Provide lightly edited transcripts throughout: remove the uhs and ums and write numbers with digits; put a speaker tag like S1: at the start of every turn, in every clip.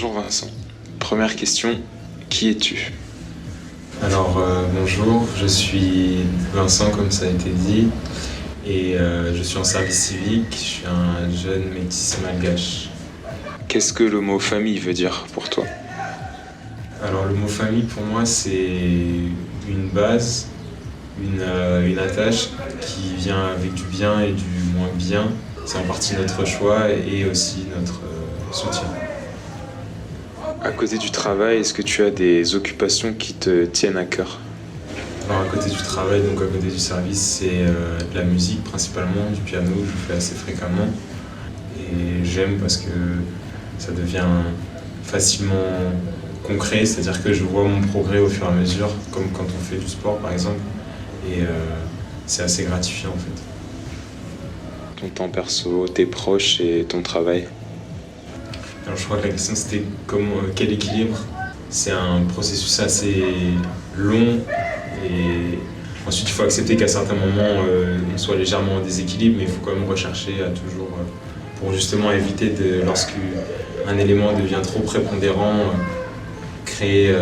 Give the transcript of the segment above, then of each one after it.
S1: Bonjour Vincent. Première question, qui es-tu?
S2: Alors bonjour, je suis Vincent comme ça a été dit et je suis en service civique, je suis un jeune métis malgache.
S1: Qu'est-ce que le mot famille veut dire pour toi?
S2: Alors le mot famille pour moi c'est une base, une attache qui vient avec du bien et du moins bien. C'est en partie notre choix et aussi notre soutien.
S1: À côté du travail, est-ce que tu as des occupations qui te tiennent à cœur?
S2: Alors à côté du travail, donc à côté du service, c'est de la musique principalement, du piano, je fais assez fréquemment. Et j'aime parce que ça devient facilement concret, c'est-à-dire que je vois mon progrès au fur et à mesure, comme quand on fait du sport par exemple. Et c'est assez gratifiant en fait.
S1: Ton temps perso, tes proches et ton travail?
S2: Alors je crois que la question c'était quel équilibre. C'est un processus assez long et ensuite il faut accepter qu'à certains moments on soit légèrement en déséquilibre, mais il faut quand même rechercher à toujours, pour justement éviter lorsqu'un élément devient trop prépondérant, créer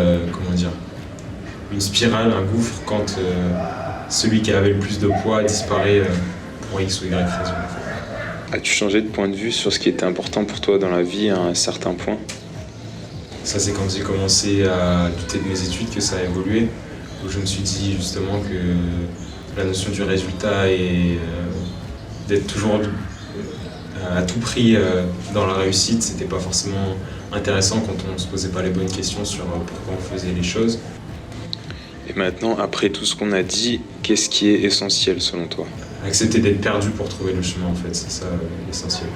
S2: une spirale, un gouffre quand celui qui avait le plus de poids disparaît pour X ou Y raison.
S1: As-tu changé de point de vue sur ce qui était important pour toi dans la vie à un certain point?
S2: Ça c'est quand j'ai commencé à douter de mes études que ça a évolué, où je me suis dit justement que la notion du résultat et d'être toujours à tout prix dans la réussite, c'était pas forcément intéressant quand on se posait pas les bonnes questions sur pourquoi on faisait les choses.
S1: Et maintenant, après tout ce qu'on a dit, qu'est-ce qui est essentiel selon toi?
S2: Accepter d'être perdu pour trouver le chemin en fait, c'est ça l'essentiel.